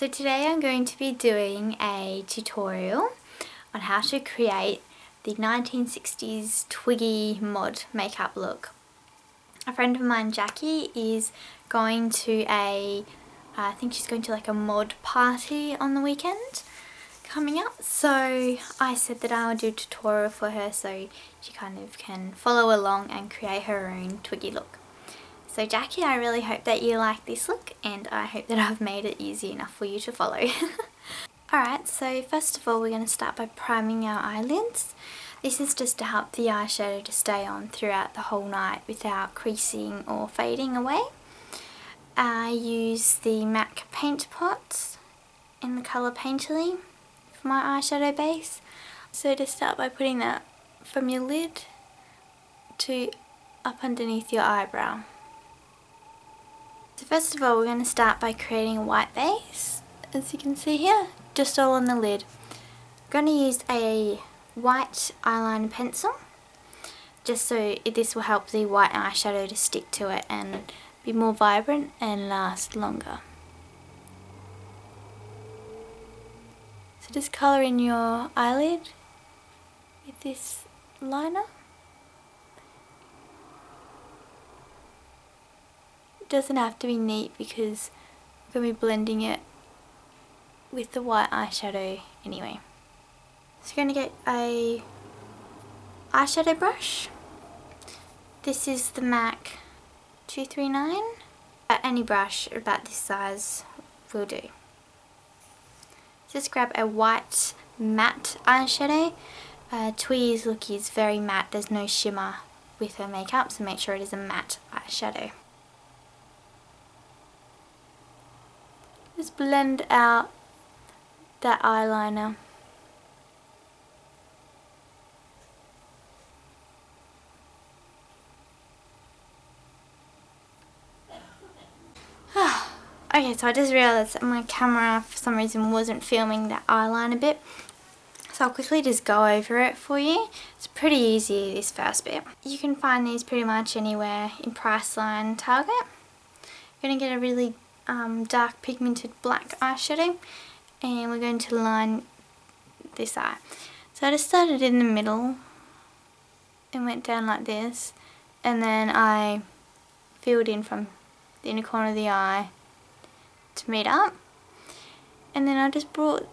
So today I'm going to be doing a tutorial on how to create the 1960s Twiggy mod makeup look. A friend of mine, Jackie, is going to I think she's going to like a mod party on the weekend coming up, so I said that I would do a tutorial for her so she kind of can follow along and create her own Twiggy look. So Jackie, I really hope that you like this look, and I hope that I've made it easy enough for you to follow. Alright, so first of all we're going to start by priming our eyelids. This is just to help the eyeshadow to stay on throughout the whole night without creasing or fading away. I use the MAC paint pot in the colour Painterly for my eyeshadow base. So to start by putting that from your lid to up underneath your eyebrow. So first of all we're going to start by creating a white base, as you can see here, just all on the lid. I'm going to use a white eyeliner pencil, just so this will help the white eyeshadow to stick to it and be more vibrant and last longer. So just colour in your eyelid with this liner. It doesn't have to be neat because we're going to be blending it with the white eyeshadow anyway. So you're going to get a eyeshadow brush. This is the MAC 239. Any brush about this size will do. Just grab a white matte eyeshadow. Twiggy's look is very matte, there's no shimmer with her makeup, so make sure it is a matte eyeshadow. Just blend out that eyeliner. Okay, so I just realised that my camera for some reason wasn't filming that eyeliner bit, so I'll quickly just go over it for you. It's pretty easy, this first bit. You can find these pretty much anywhere in Priceline, Target. You're going to get a really dark pigmented black eyeshadow, and we're going to line this eye. So I just started in the middle and went down like this, and then I filled in from the inner corner of the eye to meet up, and then I just brought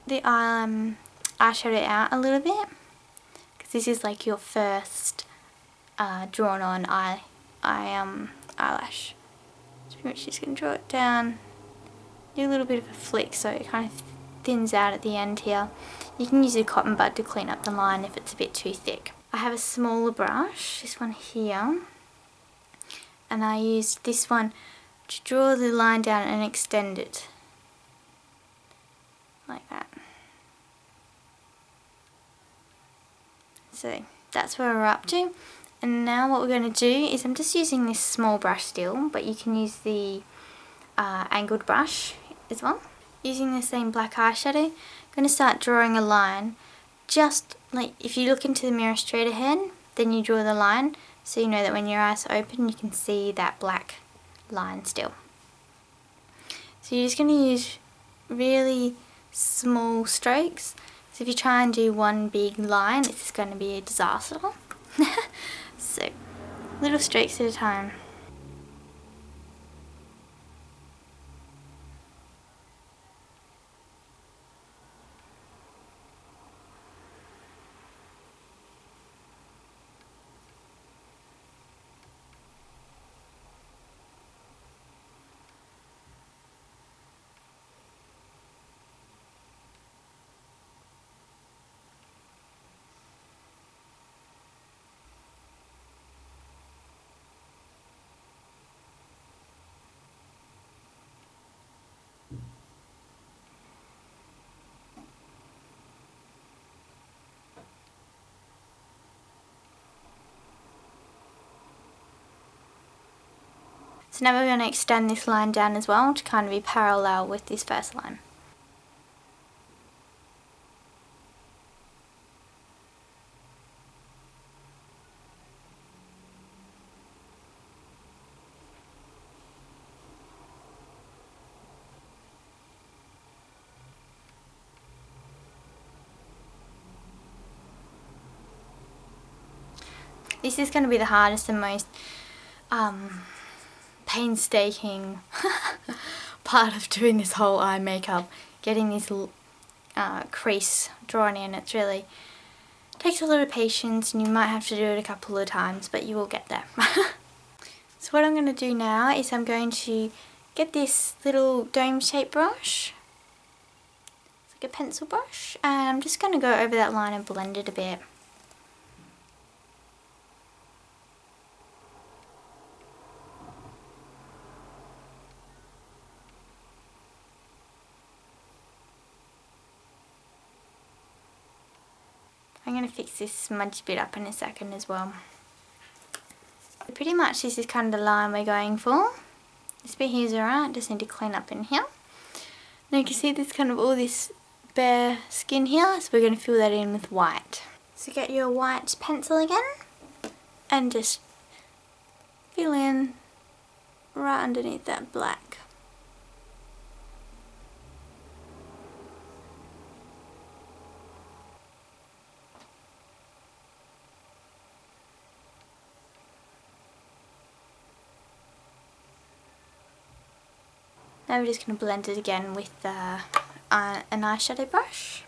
the eyeshadow out a little bit, because this is like your first drawn on eyelash. So pretty much just going to draw it down, do a little bit of a flick so it kind of thins out at the end here. You can use a cotton bud to clean up the line if it's a bit too thick. I have a smaller brush, this one here, and I used this one to draw the line down and extend it like that. So that's where we're up to, and now what we're going to do is, I'm just using this small brush still, but you can use the angled brush as well. Using the same black eyeshadow, I'm going to start drawing a line, just like if you look into the mirror straight ahead, then you draw the line, so you know that when your eyes are open you can see that black line still. So you're just going to use really small strokes. So if you try and do one big line, it's going to be a disaster. So little strokes at a time. So now we're going to extend this line down as well to kind of be parallel with this first line. This is going to be the hardest and most painstaking part of doing this whole eye makeup. Getting this crease drawn in. It's really takes a lot of patience, and you might have to do it a couple of times, but you will get there. So what I'm going to do now is I'm going to get this little dome shaped brush. It's like a pencil brush, and I'm just going to go over that line and blend it a bit. I'm going to fix this smudge bit up in a second as well. Pretty much this is kind of the line we're going for. This bit here is alright, just need to clean up in here. Now you can see there's kind of all this bare skin here, so we're going to fill that in with white. So get your white pencil again and just fill in right underneath that black. Now we're just going to blend it again with an eyeshadow brush.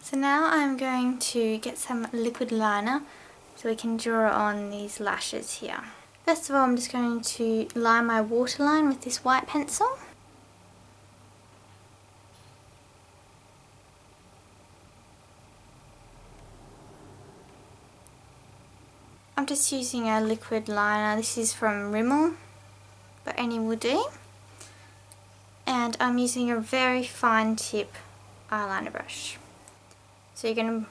So now I'm going to get some liquid liner so we can draw on these lashes here. First of all, I'm just going to line my waterline with this white pencil. I'm just using a liquid liner. This is from Rimmel, but any will do. And I'm using a very fine tip eyeliner brush. So you're going to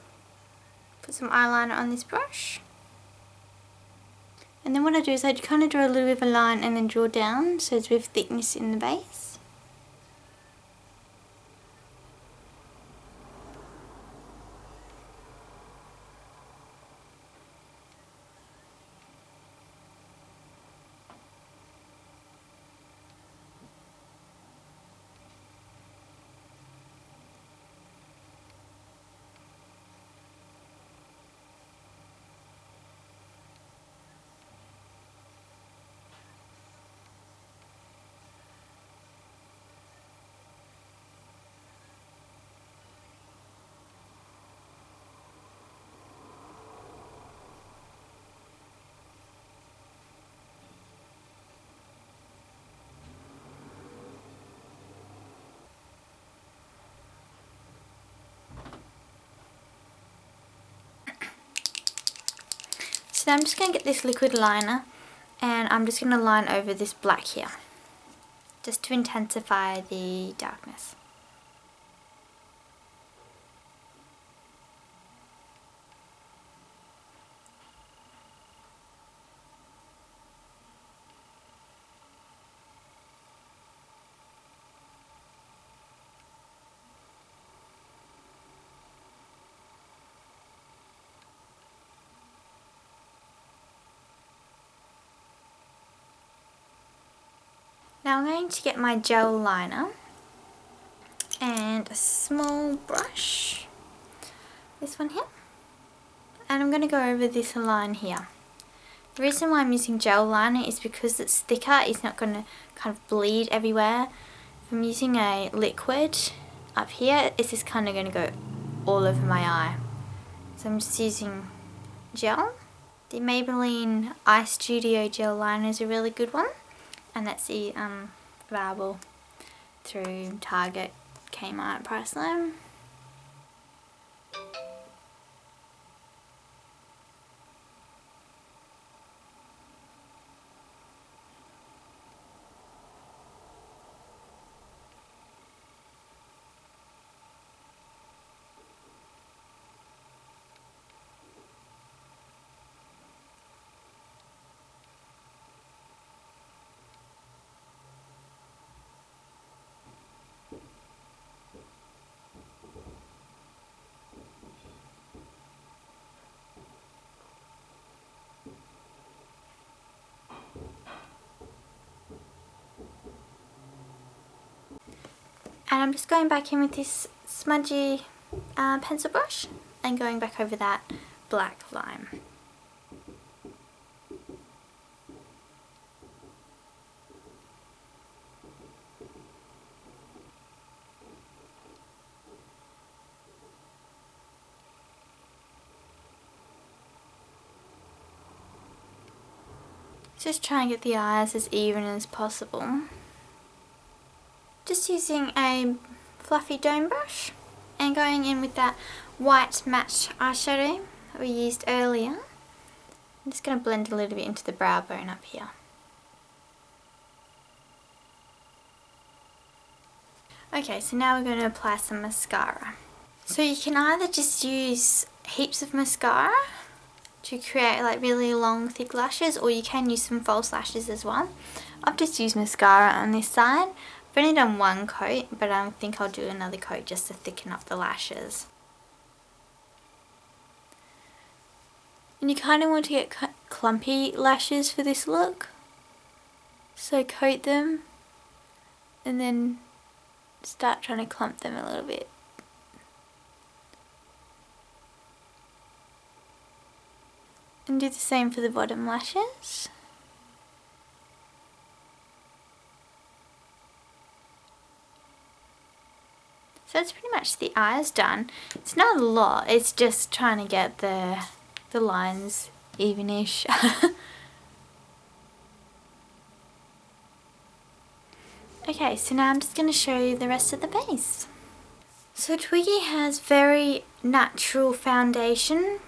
put some eyeliner on this brush. And then what I do is I kind of draw a little bit of a line and then draw down so it's with thickness in the base. So I'm just going to get this liquid liner and I'm just going to line over this black here, just to intensify the darkness. Now I'm going to get my gel liner and a small brush, this one here, and I'm going to go over this line here. The reason why I'm using gel liner is because it's thicker, it's not going to kind of bleed everywhere. If I'm using a liquid up here, it's just kind of going to go all over my eye. So I'm just using gel. The Maybelline Eye Studio gel liner is a really good one. And that's the available through Target, Kmart, Priceline. And I'm just going back in with this smudgy pencil brush and going back over that black line. Just try and get the eyes as even as possible. Just using a fluffy dome brush and going in with that white matte eyeshadow that we used earlier. I'm just going to blend a little bit into the brow bone up here. Okay, so now we're going to apply some mascara. So you can either just use heaps of mascara to create like really long thick lashes, or you can use some false lashes as well. I've just used mascara on this side. I've only done one coat, but I think I'll do another coat just to thicken up the lashes. And you kind of want to get clumpy lashes for this look. So coat them and then start trying to clump them a little bit. And do the same for the bottom lashes. So that's pretty much the eyes done. It's not a lot, it's just trying to get the lines evenish. Okay, so now I'm just going to show you the rest of the base. So Twiggy has very natural foundation.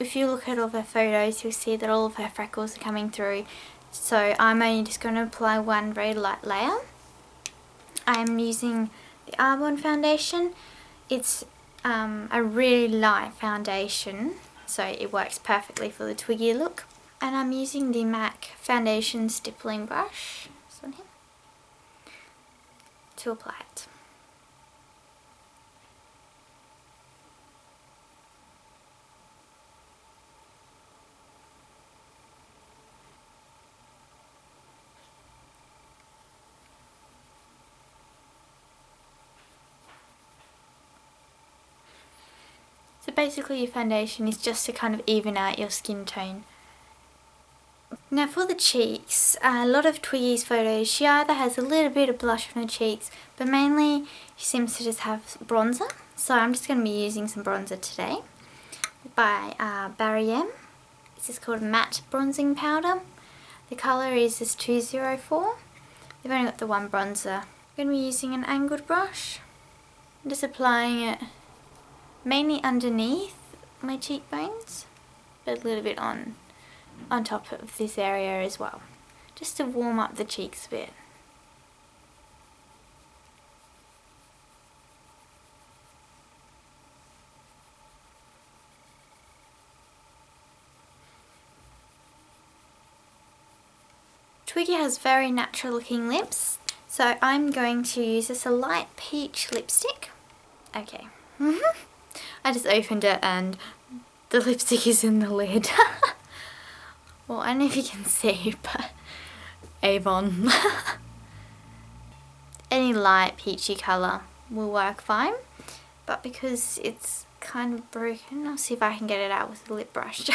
If you look at all of her photos, you'll see that all of her freckles are coming through. So I'm only just going to apply one very light layer. I'm using the Arbonne foundation. It's a really light foundation, so it works perfectly for the Twiggy look. And I'm using the MAC foundation stippling brush, this one here, to apply it. So basically your foundation is just to kind of even out your skin tone. Now for the cheeks, a lot of Twiggy's photos, she either has a little bit of blush on her cheeks, but mainly she seems to just have bronzer. So I'm just going to be using some bronzer today by Barry M. This is called Matte Bronzing Powder. The colour is this 204. They've only got the one bronzer. I'm going to be using an angled brush. I'm just applying it mainly underneath my cheekbones, but a little bit on top of this area as well, just to warm up the cheeks a bit. Twiggy has very natural looking lips, so I'm going to use this a light peach lipstick. Okay. I just opened it and the lipstick is in the lid. Well, I don't know if you can see, but Avon. Any light peachy colour will work fine, but because it's kind of broken, I'll see if I can get it out with the lip brush.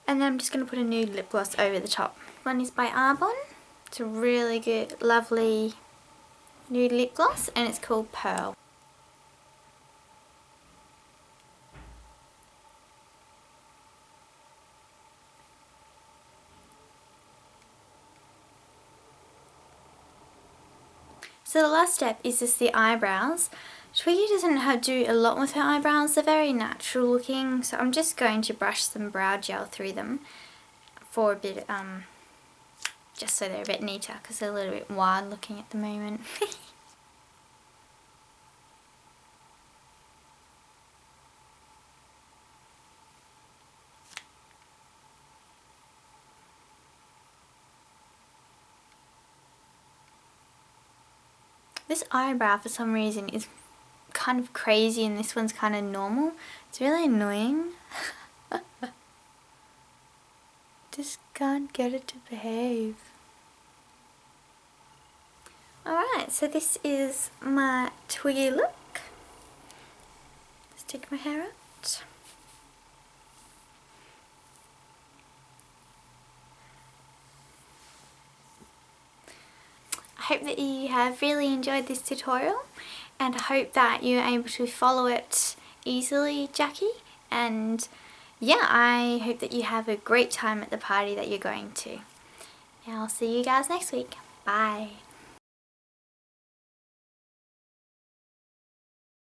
And then I'm just going to put a nude lip gloss over the top. One is by Arbonne. It's a really good, lovely nude lip gloss, and it's called Pearl. So the last step is just the eyebrows. Twiggy doesn't do a lot with her eyebrows, they're very natural looking, so I'm just going to brush some brow gel through them for a bit, just so they're a bit neater, because they're a little bit wild looking at the moment. This eyebrow for some reason is kind of crazy and this one's kind of normal. It's really annoying. Just can't get it to behave. Alright, so this is my Twiggy look. Let's take my hair out. I hope that you have really enjoyed this tutorial, and I hope that you're able to follow it easily, Jackie, and yeah, I hope that you have a great time at the party that you're going to. And I'll see you guys next week. Bye.